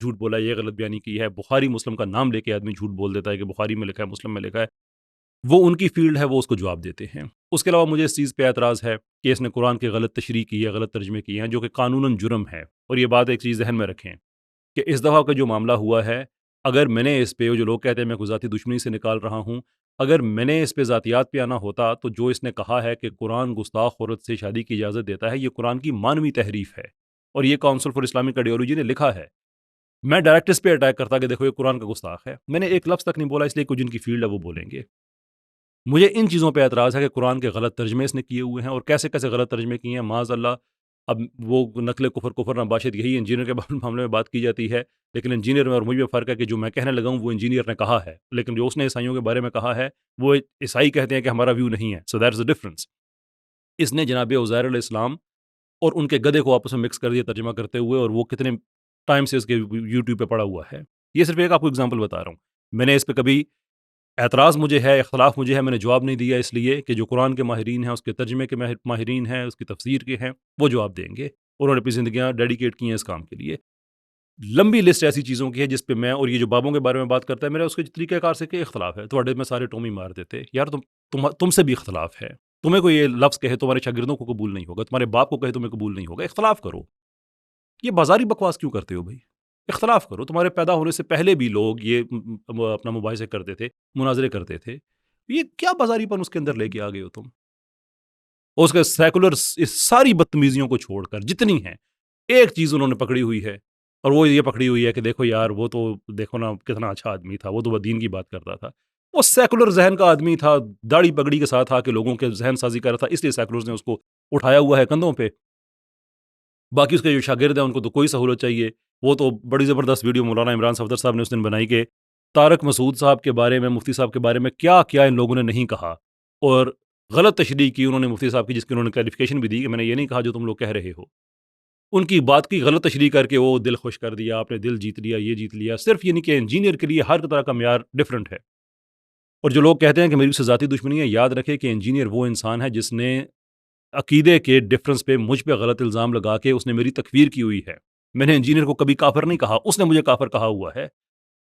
جھوٹ بولا ہے، یہ غلط بیانی کی ہے، بخاری مسلم کا نام لے کے آدمی جھوٹ بول دیتا ہے کہ بخاری میں لکھا ہے، مسلم میں لکھا ہے، وہ ان کی فیلڈ ہے، وہ اس کو جواب دیتے ہیں۔ اس کے علاوہ مجھے اس چیز پہ اعتراض ہے کہ اس نے قرآن کی غلط تشریح کی ہے، غلط ترجمے کیے ہیں، جو کہ قانوناً جرم ہے۔ اور یہ بات ایک چیز ذہن میں رکھیں کہ اس دفعہ کا جو معاملہ ہوا ہے، اگر میں نے اس پہ، جو لوگ کہتے ہیں میں کوئی ذاتی دشمنی سے نکال رہا ہوں، اگر میں نے اس پہ ذاتیات پہ آنا ہوتا تو جو اس نے کہا ہے کہ قرآن گستاخ عورت سے شادی کی اجازت دیتا ہے، یہ قرآن کی مانوی تحریف ہے، اور یہ کونسل فار اسلامک آئیڈیالوجی نے لکھا ہے۔ میں ڈائریکٹ اس پہ اٹیک کرتا کہ دیکھو یہ قرآن کا گستاخ ہے، میں نے ایک لفظ تک نہیں بولا، اس لیے کچھ جن کی فیلڈ ہے وہ بولیں گے۔ مجھے ان چیزوں پہ اعتراض ہے کہ قرآن کے غلط ترجمے اس نے کیے ہوئے ہیں، اور کیسے کیسے غلط ترجمے کیے ہیں، معاذ اللہ۔ اب وہ نقل کفر نباشت، یہی انجینئر کے معاملے میں بات کی جاتی ہے، لیکن انجینئر میں اور مجھ میں فرق ہے کہ جو میں کہنے لگا ہوں وہ انجینئر نے کہا ہے، لیکن جو اس نے عیسائیوں کے بارے میں کہا ہے وہ عیسائی کہتے ہیں کہ ہمارا ویو نہیں ہے، so that is a difference. اس نے جناب عزیر علیہ السلام اور ان کے گدھے کو آپس میں مکس کر دیا ترجمہ کرتے ہوئے، اور وہ کتنے ٹائم سے اس کے یوٹیوب پہ پڑا ہوا ہے۔ یہ صرف ایک آپ کو اگزامپل بتا رہا ہوں۔ میں نے اس پہ کبھی اعتراض مجھے ہے، اختلاف مجھے ہے، میں نے جواب نہیں دیا، اس لیے کہ جو قرآن کے ماہرین ہیں، اس کے ترجمے کے ماہرین ہیں، اس کی تفسیر کے ہیں، وہ جواب دیں گے۔ انہوں نے اپنی زندگیاں ڈیڈیکیٹ کی ہیں اس کام کے لیے۔ لمبی لسٹ ایسی چیزوں کی ہے جس پہ میں، اور یہ جو بابوں کے بارے میں بات کرتا ہے، میرا اس کے طریقہ کار سے کیا اختلاف ہے؟ تھوڑے میں سارے ٹومی مار دیتے یار، تم سے بھی اختلاف ہے۔ تمہیں کوئی یہ لفظ کہے تمہارے شاگردوں کو قبول نہیں ہوگا، تمہارے باپ کو کہے تمہیں قبول نہیں ہوگا۔ اختلاف کرو، یہ بازاری بکواس کیوں کرتے ہو بھائی؟ اختلاف کرو۔ تمہارے پیدا ہونے سے پہلے بھی لوگ یہ اپنا مباحثے کرتے تھے، مناظرے کرتے تھے، یہ کیا بازاری پن اس کے اندر لے کے آ گئے ہو تم؟ اور اس کے سیکولر اس ساری بدتمیزیوں کو چھوڑ کر جتنی ہیں، ایک چیز انہوں نے پکڑی ہوئی ہے، اور وہ یہ پکڑی ہوئی ہے کہ دیکھو یار وہ تو دیکھو نا کتنا اچھا آدمی تھا، وہ تو دین کی بات کرتا تھا، وہ سیکولر ذہن کا آدمی تھا، داڑھی پگڑی کے ساتھ آ کے لوگوں کے ذہن سازی کر رہا تھا، اس لیے سیکولرز نے اس کو اٹھایا ہوا ہے کندھوں پہ۔ باقی اس کے جو شاگرد ہیں ان کو تو کوئی سہولت چاہیے۔ وہ تو بڑی زبردست ویڈیو مولانا عمران صفدر صاحب نے اس دن بنائی کہ طارق مسعود صاحب کے بارے میں، مفتی صاحب کے بارے میں کیا کیا ان لوگوں نے نہیں کہا، اور غلط تشریح کی انہوں نے مفتی صاحب کی، جس کی انہوں نے کلیفیکیشن بھی دی کہ میں نے یہ نہیں کہا جو تم لوگ کہہ رہے ہو۔ ان کی بات کی غلط تشریح کر کے وہ دل خوش کر دیا، آپ نے دل جیت لیا، یہ جیت لیا۔ صرف یہ نہیں کہ انجینئر کے لیے ہر طرح کا معیار ڈفرنٹ ہے، اور جو لوگ کہتے ہیں کہ میری اس سے ذاتی دشمنی ہے، یاد رکھے کہ انجینئر وہ انسان ہے جس نے عقیدے کے ڈفرنس پہ مجھ پہ غلط الزام لگا کے اس نے میری تکفیر کی ہوئی ہے۔ میں نے انجینئر کو کبھی کافر نہیں کہا، اس نے مجھے کافر کہا ہوا ہے۔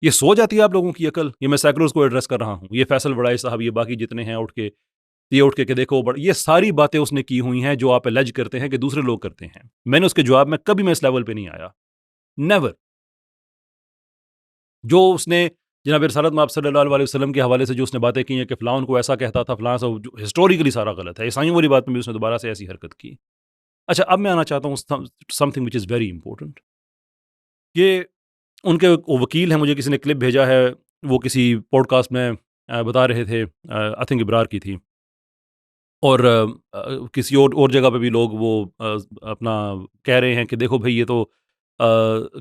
یہ سو جاتی ہے آپ لوگوں کی عقل؟ یہ میں سیکولرز کو ایڈریس کر رہا ہوں، یہ فیصل بڑائی صاحب، یہ باقی جتنے ہیں اٹھ کے کہ دیکھو یہ ساری باتیں اس نے کی ہوئی ہیں جو آپ الج کرتے ہیں کہ دوسرے لوگ کرتے ہیں۔ میں نے اس کے جواب میں کبھی میں اس لیول پہ نہیں آیا، نیور۔ جو اس نے جناب رسالت مآب صلی اللہ علیہ وسلم کے حوالے سے جو اس نے باتیں کی ہیں کہ فلاں کو ایسا کہتا تھا، فلاں سا، جو ہسٹوریکلی سارا غلط ہے۔ عیسائیوں والی بات میں بھی اس نے دوبارہ سے ایسی حرکت کی۔ اچھا، اب میں آنا چاہتا ہوں some thing which is very important. یہ ان کے وکیل ہیں، مجھے کسی نے کلپ بھیجا ہے، وہ کسی پوڈ کاسٹ میں بتا رہے تھے، آئی تھنک ابرار کی تھی، اور کسی اور جگہ پہ بھی لوگ وہ اپنا کہہ رہے ہیں کہ دیکھو بھئی یہ تو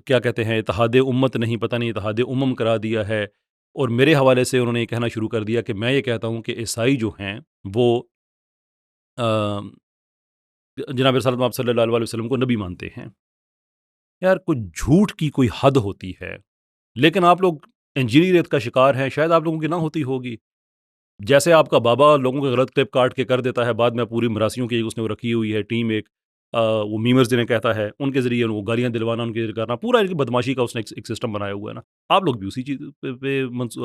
کیا کہتے ہیں، اتحاد امت نہیں، پتہ نہیں اتحاد کرا دیا ہے۔ اور میرے حوالے سے انہوں نے یہ کہنا شروع کر دیا کہ میں یہ کہتا ہوں کہ عیسائی جو ہیں وہ جناب رسالت مآب صلی اللہ علیہ وسلم کو نبی مانتے ہیں۔ یار کچھ جھوٹ کی کوئی حد ہوتی ہے، لیکن آپ لوگ انجینئریت کا شکار ہیں، شاید آپ لوگوں کی نہ ہوتی ہوگی۔ جیسے آپ کا بابا لوگوں کے غلط کلپ کاٹ کے کر دیتا ہے، بعد میں پوری مراسیوں کی اس نے رکھی ہوئی ہے ٹیم، ایک وہ میمرز جنہیں کہتا ہے، ان کے ذریعے وہ گالیاں دلوانا، ان کے ذریعے کرنا، پورا ایک بدماشی کا اس نے ایک سسٹم بنایا ہوا ہے نا۔ آپ لوگ بھی اسی چیز پہ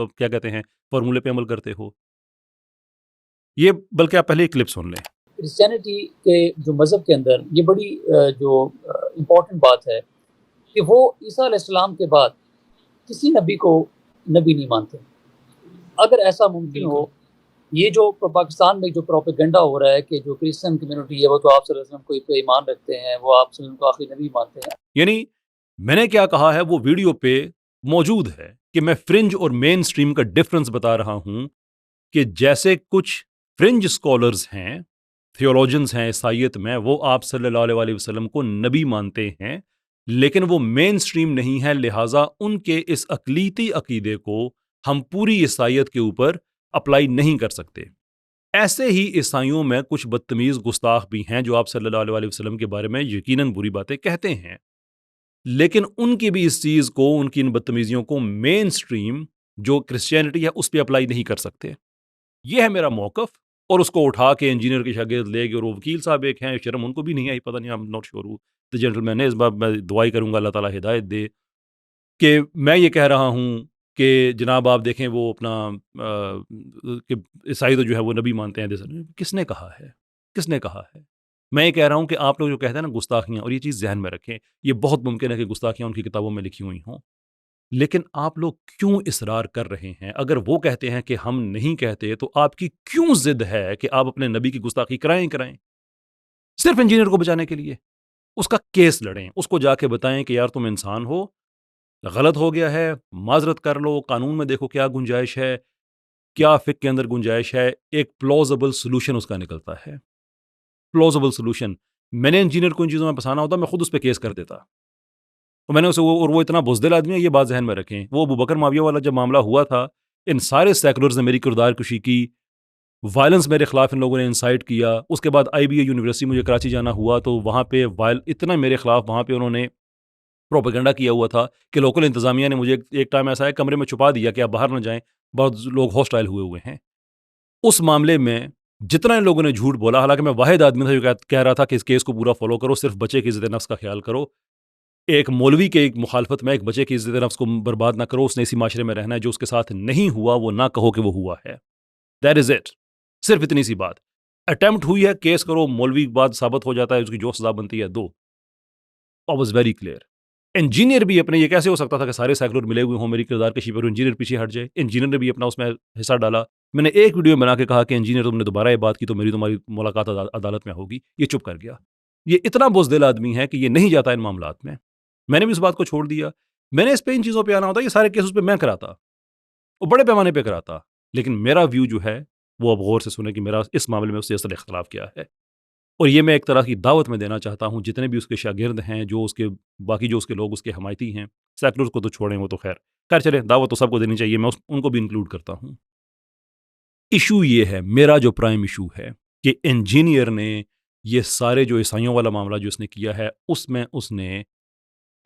کیا کہتے ہیں، فارمولے پہ عمل کرتے ہو۔ یہ بلکہ آپ پہلے ایک کلپ سن لیں۔ کرسچینٹی کے جو مذہب کے اندر یہ بڑی جو امپورٹنٹ بات ہے کہ وہ عیسیٰ علیہ السلام کے بعد کسی نبی کو نبی نہیں مانتے۔ اگر ایسا ممکن ہو، یہ جو پاکستان میں جو پروپیگنڈا ہو رہا ہے کہ جو کرسچن کمیونٹی ہے وہ تو آپ صلی اللہ علیہ وسلم کو پہ ایمان رکھتے ہیں، وہ آپ صلی اللہ علیہ وسلم کو آخری نبی مانتے ہیں، یعنی میں نے کیا کہا ہے وہ ویڈیو پہ موجود ہے کہ میں فرنج اور مین سٹریم کا ڈفرنس بتا رہا ہوں، کہ جیسے کچھ فرنج اسکالرز ہیں، تھیولوجنز ہیں عیسائیت میں، وہ آپ صلی اللہ علیہ وسلم کو نبی مانتے ہیں، لیکن وہ مین سٹریم نہیں ہے، لہٰذا ان کے اس اقلیتی عقیدے کو ہم پوری عیسائیت کے اوپر اپلائی نہیں کر سکتے۔ ایسے ہی عیسائیوں میں کچھ بدتمیز گستاخ بھی ہیں جو آپ صلی اللہ علیہ وسلم کے بارے میں یقیناً بری باتیں کہتے ہیں، لیکن ان کی بھی اس چیز کو، ان کی ان بدتمیزیوں کو مین سٹریم جو کرسچینٹی ہے اس پہ اپلائی نہیں کر سکتے۔ یہ ہے میرا موقف، اور اس کو اٹھا کے انجینئر کے شاگرد لے گئے، اور وہ وکیل صاحب ایک ہیں، شرم ان کو بھی نہیں آئی، پتہ نہیں، I'm not sure who the gentleman is، میں دعائی کروں گا اللہ تعالیٰ ہدایت دے۔ کہ میں یہ کہہ رہا ہوں کہ جناب آپ دیکھیں وہ اپنا کہ عیسائی تو جو ہے وہ نبی مانتے ہیں، کس نے کہا ہے؟ کس نے کہا ہے؟ میں یہ کہہ رہا ہوں کہ آپ لوگ جو کہتے ہیں نا گستاخیاں، اور یہ چیز ذہن میں رکھیں، یہ بہت ممکن ہے کہ گستاخیاں ان کی کتابوں میں لکھی ہوئی ہوں، لیکن آپ لوگ کیوں اصرار کر رہے ہیں؟ اگر وہ کہتے ہیں کہ ہم نہیں کہتے تو آپ کی کیوں ضد ہے کہ آپ اپنے نبی کی گستاخی کرائیں؟ صرف انجینئر کو بچانے کے لیے اس کا کیس لڑیں، اس کو جا کے بتائیں کہ یار تم انسان ہو، غلط ہو گیا ہے، معذرت کر لو، قانون میں دیکھو کیا گنجائش ہے، کیا فقہ کے اندر گنجائش ہے، ایک پلوزبل سولوشن اس کا نکلتا ہے، پلوزبل سولوشن۔ میں نے انجینئر کو ان چیزوں میں پھنسانا ہوتا میں خود اس پہ کیس کر دیتا، اور میں نے اسے اور وہ اتنا بزدل آدمی ہے، یہ بات ذہن میں رکھیں۔ وہ ابو بکر معاویہ والا جب معاملہ ہوا تھا، ان سارے سیکولرز نے میری کردار کشی کی، وائلنس میرے خلاف ان لوگوں نے انسائٹ کیا۔ اس کے بعد آئی بی اے یونیورسٹی مجھے کراچی جانا ہوا تو وہاں پہ اتنا میرے خلاف وہاں پہ انہوں نے پروپیگنڈا کیا ہوا تھا کہ لوکل انتظامیہ نے مجھے ایک ٹائم ایسا ہے کمرے میں چھپا دیا کہ آپ باہر نہ جائیں، بہت لوگ ہاسٹائل ہوئے ہیں۔ اس معاملے میں جتنا ان لوگوں نے جھوٹ بولا، حالانکہ میں واحد آدمی تھا جو کہہ رہا تھا کہ اس کیس کو پورا فالو کرو، صرف بچے کی عزت نفس کا خیال کرو، ایک مولوی کے ایک مخالفت میں ایک بچے کی عزت نفس کو برباد نہ کرو، اس نے اسی معاشرے میں رہنا ہے، جو اس کے ساتھ نہیں ہوا وہ نہ کہو کہ وہ ہوا ہے، دیٹ از اٹ، صرف اتنی سی بات۔ اٹیمپٹ ہوئی ہے، کیس کرو، مولوی بعد ثابت ہو جاتا ہے، اس کی جو سزا بنتی ہے دو، I was very clear. Engineer بھی اپنے، یہ کیسے ہو سکتا تھا کہ سارے سیکولر ملے ہوئے ہوں میری کردار کشی پر، انجینئر پیچھے ہٹ جائے؟ انجینئر نے بھی اپنا اس میں حصہ ڈالا۔ میں نے ایک ویڈیو بنا کے کہا کہ انجینئر تم نے دوبارہ یہ بات کی تو تمہاری ملاقات عدالت میں ہوگی، یہ چپ کر گیا۔ یہ اتنا بزدل آدمی ہے کہ یہ نہیں جاتا ان معاملات میں۔ میں نے بھی اس بات کو چھوڑ دیا، میں نے اس پہ ان چیزوں پہ آنا ہوتا، یہ سارے کیسز پہ میں کراتا، اور بڑے پیمانے پہ کراتا، لیکن میرا ویو جو ہے وہ اب غور سے سنیں کہ میرا اس معاملے میں اس سے اصل اختلاف کیا ہے۔ اور یہ میں ایک طرح کی دعوت میں دینا چاہتا ہوں جتنے بھی اس کے شاگرد ہیں، جو اس کے باقی جو اس کے لوگ اس کے حمایتی ہیں، سیکولرز کو تو چھوڑیں، وہ تو خیر چلیں، دعوت تو سب کو دینی چاہیے، میں ان کو بھی انکلوڈ کرتا ہوں۔ ایشو یہ ہے، میرا جو پرائم ایشو ہے کہ انجینئر نے یہ سارے جو عیسائیوں والا معاملہ جو اس نے کیا ہے، اس میں اس نے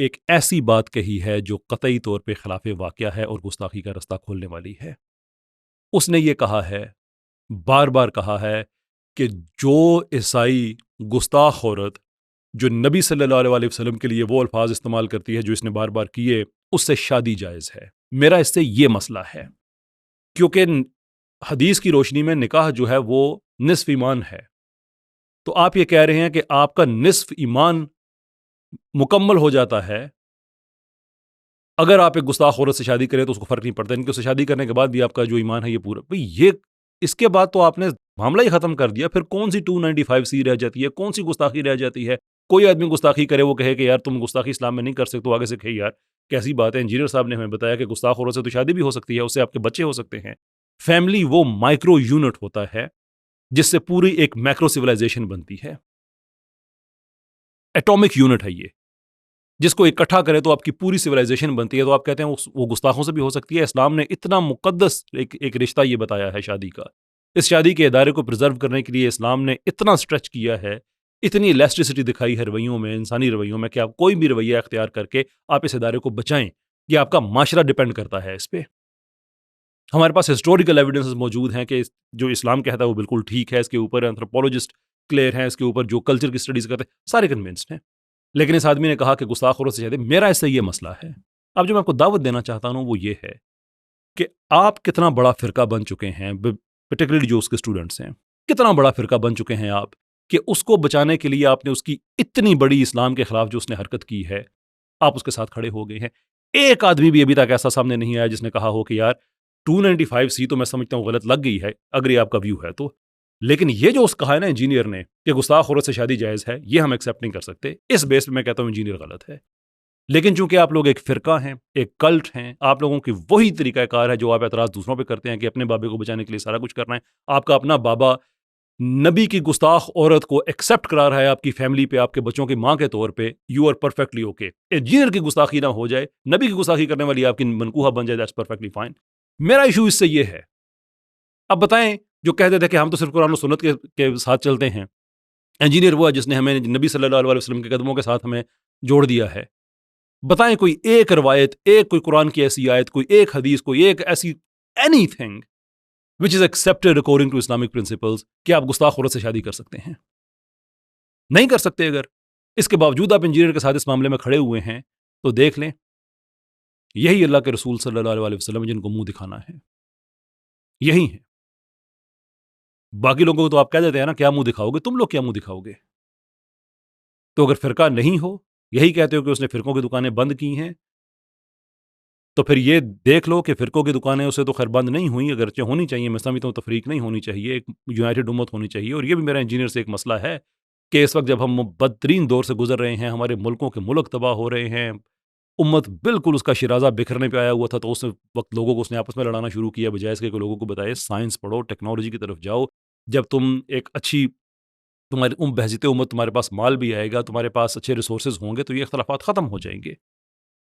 ایک ایسی بات کہی ہے جو قطعی طور پہ خلاف واقعہ ہے اور گستاخی کا رستہ کھولنے والی ہے۔ اس نے یہ کہا ہے، بار بار کہا ہے کہ جو عیسائی گستاخ عورت جو نبی صلی اللہ علیہ وسلم کے لیے وہ الفاظ استعمال کرتی ہے جو اس نے بار بار کیے، اس سے شادی جائز ہے۔ میرا اس سے یہ مسئلہ ہے، کیونکہ حدیث کی روشنی میں نکاح جو ہے وہ نصف ایمان ہے، تو آپ یہ کہہ رہے ہیں کہ آپ کا نصف ایمان مکمل ہو جاتا ہے اگر آپ ایک گستاخ عورت سے شادی کریں تو اس کو فرق نہیں پڑتا، ان کو سے شادی کرنے کے بعد بھی آپ کا جو ایمان ہے یہ پورا۔ بھئی یہ اس کے بعد تو آپ نے معاملہ ہی ختم کر دیا، پھر کون سی 295C رہ جاتی ہے، کون سی گستاخی رہ جاتی ہے؟ کوئی آدمی گستاخی کرے، وہ کہے کہ یار تم گستاخی اسلام میں نہیں کر سکتے، تو آگے سے کہے یار کیسی بات ہے، انجینئر صاحب نے ہمیں بتایا کہ گستاخ عورت سے تو شادی بھی ہو سکتی ہے، اس سے آپ کے بچے ہو سکتے ہیں۔ فیملی وہ مائکرو یونٹ ہوتا ہے جس سے پوری ایک میکرو سیولائزیشن بنتی ہے، ایٹامک یونٹ ہے یہ، جس کو اکٹھا کرے تو آپ کی پوری سیولائزیشن بنتی ہے۔ تو آپ کہتے ہیں وہ گستاخوں سے بھی ہو سکتی ہے۔ اسلام نے اتنا مقدس ایک رشتہ یہ بتایا ہے شادی کا، اس شادی کے ادارے کو پرزرو کرنے کے لیے اسلام نے اتنا سٹریچ کیا ہے، اتنی ایلاسٹیسٹی دکھائی ہے رویوں میں، انسانی رویوں میں، کہ آپ کوئی بھی رویہ اختیار کر کے آپ اس ادارے کو بچائیں، یہ آپ کا معاشرہ ڈیپینڈ کرتا ہے اس پہ۔ ہمارے پاس ہسٹوریکل ایویڈنسز موجود ہیں کہ جو اسلام کہتا ہے وہ بالکل ٹھیک ہے، اس کے اوپر انتھروپولوجسٹ کلیئر ہیں، اس کے اوپر جو کلچر کی اسٹڈیز کرتے ہیں سارے کنونسڈ ہیں، لیکن اس آدمی نے کہا کہ گستاخ عورت سے شادی۔ میرا اس سے یہ مسئلہ ہے۔ اب جو میں آپ کو دعوت دینا چاہتا ہوں وہ یہ ہے کہ آپ کتنا بڑا فرقہ بن چکے ہیں، پرٹیکولرلی جو اس کے اسٹوڈنٹس ہیں، کتنا بڑا فرقہ بن چکے ہیں آپ، کہ اس کو بچانے کے لیے آپ نے اس کی اتنی بڑی اسلام کے خلاف جو اس نے حرکت کی ہے، آپ اس کے ساتھ کھڑے ہو گئے ہیں۔ ایک آدمی بھی ابھی تک ایسا سامنے نہیں آیا جس نے کہا ہو کہ یار 295C تو میں سمجھتا ہوں غلط لگ گئی ہے، اگر یہ آپ کا ویو ہے تو، لیکن یہ جو اس کہا ہے نا انجینئر نے کہ گستاخ عورت سے شادی جائز ہے، یہ ہم ایکسیپٹ نہیں کر سکتے۔ اس بیس پہ میں کہتا ہوں انجینئر غلط ہے، لیکن چونکہ آپ لوگ ایک فرقہ ہیں، ایک کلٹ ہیں، آپ لوگوں کی وہی طریقہ کار ہے جو آپ اعتراض دوسروں پہ کرتے ہیں کہ اپنے بابے کو بچانے کے لیے سارا کچھ کرنا ہے۔ آپ کا اپنا بابا نبی کی گستاخ عورت کو ایکسیپٹ کرا رہا ہے آپ کی فیملی پہ، آپ کے بچوں کی ماں کے طور پہ، you are perfectly okay. Engineer کی گستاخی نہ ہو جائے، نبی کی گستاخی کرنے والی آپ کی منکوہہ بن جائے، دیٹس پرفیکٹلی فائن۔ میرا ایشو اس سے یہ ہے۔ اب بتائیں، جو کہتے تھے کہ ہم تو صرف قرآن و سنت کے ساتھ چلتے ہیں، انجینئر وہ ہے جس نے ہمیں نبی صلی اللہ علیہ وسلم کے قدموں کے ساتھ ہمیں جوڑ دیا ہے۔ بتائیں کوئی ایک روایت، ایک کوئی قرآن کی ایسی آیت، کوئی ایک حدیث، کوئی ایک ایسی any thing which is accepted according to Islamic principles کہ آپ گستاخ عورت سے شادی کر سکتے ہیں؟ نہیں کر سکتے۔ اگر اس کے باوجود آپ انجینئر کے ساتھ اس معاملے میں کھڑے ہوئے ہیں تو دیکھ لیں یہی اللہ کے رسول صلی اللہ علیہ وسلم جن کو منہ دکھانا ہے، یہی ہے۔ باقی لوگوں کو تو آپ کہہ دیتے ہیں نا کیا منہ دکھاؤ گے، تم لوگ کیا منہ دکھاؤ گے؟ تو اگر فرقہ نہیں ہو، یہی کہتے ہو کہ اس نے فرقوں کی دکانیں بند کی ہیں، تو پھر یہ دیکھ لو کہ فرقوں کی دکانیں اسے تو خیر بند نہیں ہوئیں، اگرچہ ہونی چاہیے، میں سمجھتا ہوں تفریق نہیں ہونی چاہیے، ایک یونائٹڈ امت ہونی چاہیے۔ اور یہ بھی میرا انجینئر سے ایک مسئلہ ہے کہ اس وقت جب ہم بدترین دور سے گزر رہے ہیں، ہمارے ملکوں کے ملک تباہ ہو رہے ہیں، امت بالکل اس کا شرازہ بکھرنے پہ آیا ہوا تھا، تو اس وقت لوگوں کو اس نے آپس میں لڑانا شروع کیا، بجائے اس کے کہ لوگوں کو بتائے سائنس پڑھو، ٹیکنالوجی کی طرف جاؤ۔ جب تم ایک اچھی تمہاری بحثیت امت، تمہارے پاس مال بھی آئے گا، تمہارے پاس اچھے ریسورسز ہوں گے، تو یہ اختلافات ختم ہو جائیں گے،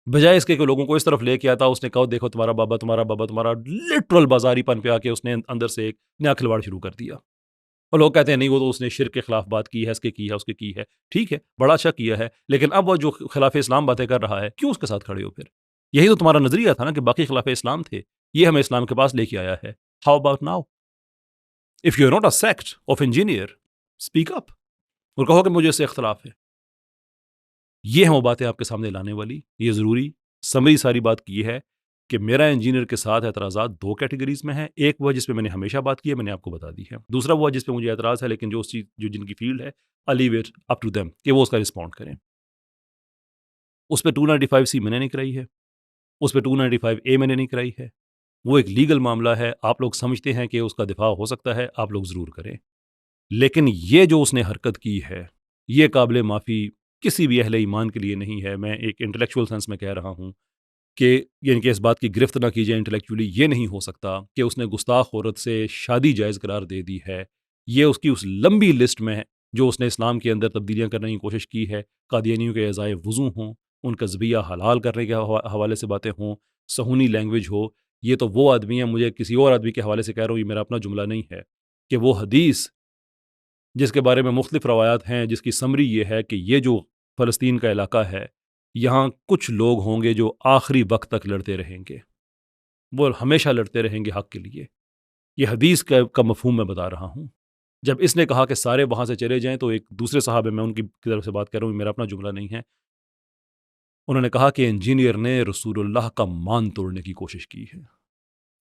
بجائے اس کے کہ لوگوں کو اس طرف لے کے آتا۔ اس نے کہا دیکھو تمہارا بابا تمہارا لٹرل بازاری پن پہ آ کے اس نے اندر سے ایک نیا کھلواڑ شروع کر دیا، اور لوگ کہتے ہیں نہیں وہ تو اس نے شرک کے خلاف بات کی ہے، اس کے کی ہے، اس کے کی ہے، ٹھیک ہے بڑا اچھا کیا ہے، لیکن اب وہ جو خلاف اسلام باتیں کر رہا ہے کیوں اس کے ساتھ کھڑے ہو؟ پھر یہی تو تمہارا نظریہ تھا نا کہ باقی خلاف اسلام تھے، یہ ہمیں اسلام کے پاس لے کے آیا ہے۔ How about now? If you are not a sect of engineer, speak up اور کہو کہ مجھے اس سے اختلاف ہے۔ یہ ہیں وہ باتیں آپ کے سامنے لانے والی۔ یہ ضروری سمری ساری بات کی ہے کہ میرا انجینئر کے ساتھ اعتراضات دو کیٹیگریز میں ہیں۔ ایک وہ جس پہ میں نے ہمیشہ بات کی ہے، میں نے آپ کو بتا دی ہے۔ دوسرا وہ جس پہ مجھے اعتراض ہے، لیکن جو اس چیز جو جن کی فیلڈ ہے I leave it up to them کہ وہ اس کا رسپونڈ کریں۔ اس پہ 295C میں نے نہیں کرائی ہے، اس پہ 295A میں نے نہیں کرائی ہے۔ وہ ایک لیگل معاملہ ہے، آپ لوگ سمجھتے ہیں کہ اس کا دفاع ہو سکتا ہے، آپ لوگ ضرور کریں، لیکن یہ جو اس نے حرکت کی ہے یہ قابل معافی کسی بھی اہل ایمان کے لیے نہیں ہے۔ میں ایک انٹلیکچوئل سینس میں کہہ رہا ہوں کہ یعنی کہ اس بات کی گرفت نہ کی جائے انٹلیکچولی، یہ نہیں ہو سکتا کہ اس نے گستاخ عورت سے شادی جائز قرار دے دی ہے۔ یہ اس کی اس لمبی لسٹ میں ہے جو اس نے اسلام کے اندر تبدیلیاں کرنے کی کوشش کی ہے۔ قادیانیوں کے اعضائے وضو ہوں، ان کا ذبیحہ حلال کرنے کے حوالے سے باتیں ہوں، صہونی لینگویج ہو۔ یہ تو وہ آدمی ہے، مجھے کسی اور آدمی کے حوالے سے کہہ رہا ہوں، یہ میرا اپنا جملہ نہیں ہے، کہ وہ حدیث جس کے بارے میں مختلف روایات ہیں، جس کی سمری یہ ہے کہ یہ جو فلسطین کا علاقہ ہے، یہاں کچھ لوگ ہوں گے جو آخری وقت تک لڑتے رہیں گے، وہ ہمیشہ لڑتے رہیں گے حق کے لیے۔ یہ حدیث کا مفہوم میں بتا رہا ہوں۔ جب اس نے کہا کہ سارے وہاں سے چلے جائیں، تو ایک دوسرے صحابہ، میں ان کی طرف سے بات کر رہا ہوں، میرا اپنا جملہ نہیں ہے، انہوں نے کہا کہ انجینئر نے رسول اللہ کا مان توڑنے کی کوشش کی ہے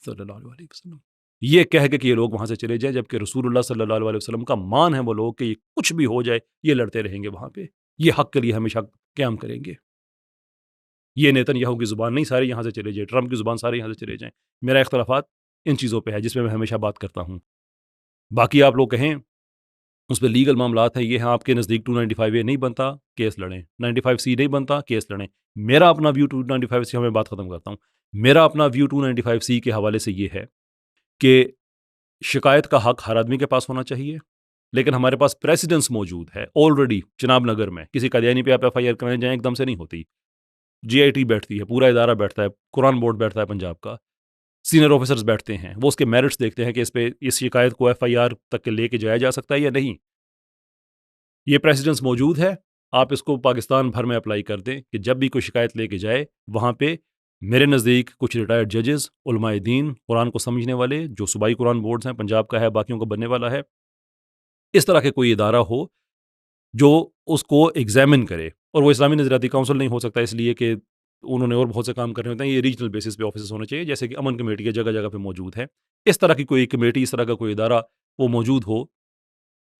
صلی اللہ علیہ وسلم، یہ کہہ کے کہ یہ لوگ وہاں سے چلے جائیں، جبکہ رسول اللہ صلی اللہ علیہ وسلم کا مان ہے وہ لوگ کہ یہ کچھ بھی ہو جائے یہ لڑتے رہیں گے وہاں پہ، یہ حق کے لیے ہمیشہ قیام کریں گے۔ یہ نیتن یاہو کی زبان نہیں سارے یہاں سے چلے جائیں، ٹرمپ کی زبان سارے یہاں سے چلے جائیں۔ میرا اختلافات ان چیزوں پہ ہے جس میں ہمیشہ بات کرتا ہوں۔ باقی آپ لوگ کہیں اس پہ لیگل معاملات ہیں، یہ ہیں آپ کے نزدیک 295A نہیں بنتا، کیس لڑیں، 95C نہیں بنتا، کیس لڑیں۔ میرا اپنا ویو 295C، میں بات ختم کرتا ہوں، میرا اپنا ویو 295C کے حوالے سے یہ ہے کہ شکایت کا حق ہر آدمی کے پاس ہونا چاہیے، لیکن ہمارے پاس پریسیڈنس موجود ہے آلریڈی۔ جناب نگر میں کسی قادیانی پہ آپ FIR کرنے جائیں، ایک دم سے نہیں ہوتی، GIT بیٹھتی ہے، پورا ادارہ بیٹھتا ہے، قرآن بورڈ بیٹھتا ہے پنجاب کا، سینئر آفیسرز بیٹھتے ہیں، وہ اس کے میرٹس دیکھتے ہیں کہ اس پہ اس شکایت کو FIR تک لے کے جایا جا سکتا ہے یا نہیں۔ یہ پریسیڈنس موجود ہے، آپ اس کو پاکستان بھر میں اپلائی کر دیں کہ جب بھی کوئی شکایت لے کے جائے، وہاں پہ میرے نزدیک کچھ ریٹائرڈ ججز، علماء دین، قرآن کو سمجھنے والے، جو صوبائی قرآن بورڈز ہیں، پنجاب کا ہے، باقیوں کا بننے والا ہے، اس طرح کے کوئی ادارہ ہو جو اس کو ایگزامن کرے۔ اور وہ اسلامی نظریاتی کونسل نہیں ہو سکتا، اس لیے کہ انہوں نے اور بہت سے کام کرنے ہوتے ہیں، یہ ریجنل بیسس پہ آفیسز ہونے چاہیے، جیسے کہ امن کمیٹی کے جگہ جگہ پہ موجود ہے۔ اس طرح کی کوئی کمیٹی، اس طرح کا کوئی ادارہ وہ موجود ہو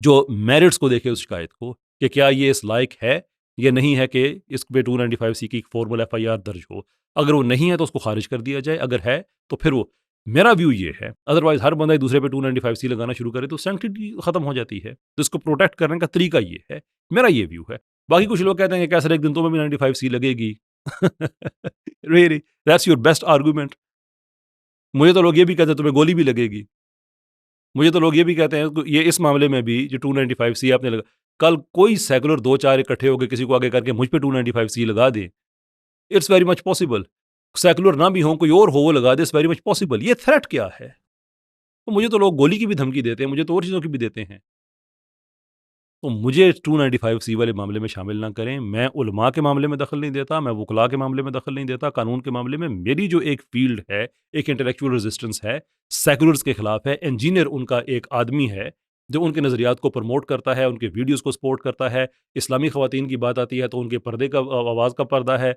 جو میرٹس کو دیکھے اس شکایت کو کہ کیا یہ اس لائق ہے یا نہیں ہے کہ اس پہ 295C کی ایک فارمل FIR درج ہو۔ اگر وہ نہیں ہے تو اس کو خارج کر دیا جائے، اگر ہے تو پھر وہ، میرا ویو یہ ہے۔ ادروائز ہر بندہ ایک دوسرے پہ 295C لگانا شروع کرے تو سینکٹیٹی ختم ہو جاتی ہے، تو اس کو پروٹیکٹ کرنے کا طریقہ یہ ہے، میرا یہ ویو ہے۔ باقی کچھ لوگ کہتے ہیں کہ کیسر ایک دن تو میں بھی 95C لگے گی really that's your best argument۔ مجھے تو لوگ یہ بھی کہتے ہیں تمہیں گولی بھی لگے گی، مجھے تو لوگ یہ بھی کہتے ہیں کہ یہ اس معاملے میں بھی جو 295C آپ نے لگا، کل کوئی سیکولر دو چار اکٹھے ہو کے کسی کو آگے کر کے مجھ پہ 295C لگا دے، it's very much possible. Secular نہ بھی ہوں، کوئی اور ہو وہ لگا دے، اٹس ویری مچ پاسبل۔ یہ تھریٹ کیا ہے؟ تو مجھے تو لوگ گولی کی بھی دھمکی دیتے ہیں، مجھے تو اور چیزوں کی بھی دیتے ہیں، تو مجھے 295C والے معاملے میں شامل نہ کریں۔ میں علماء کے معاملے میں دخل نہیں دیتا، میں وکلاء کے معاملے میں دخل نہیں دیتا، قانون کے معاملے میں میری جو ایک فیلڈ ہے، ایک انٹلیکچوئل ریزسٹنس ہے، سیکولرز کے خلاف ہے۔ انجینئر ان کا ایک آدمی ہے جو ان کے نظریات کو پروموٹ کرتا ہے، ان کے ویڈیوز کو سپورٹ کرتا ہے۔ اسلامی خواتین کی بات آتی ہے تو ان کے پردے کا، آواز کا پردہ ہے،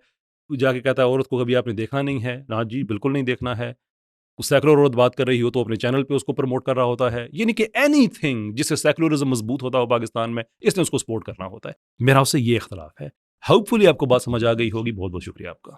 جا کے کہتا ہے عورت کو کبھی آپ نے دیکھا نہیں ہے، نا جی بالکل نہیں دیکھنا ہے. سیکولر عورت بات کر رہی ہو تو اپنے چینل پہ اس کو پروموٹ کر رہا ہوتا ہے. یعنی کہ اینی تھنگ جس سے سیکولرزم مضبوط ہوتا ہو پاکستان میں، اس نے اس کو سپورٹ کرنا ہوتا ہے. میرا اس سے یہ اختلاف ہے. ہوپ فلی آپ کو بات سمجھ آ گئی ہوگی. بہت بہت شکریہ آپ کا.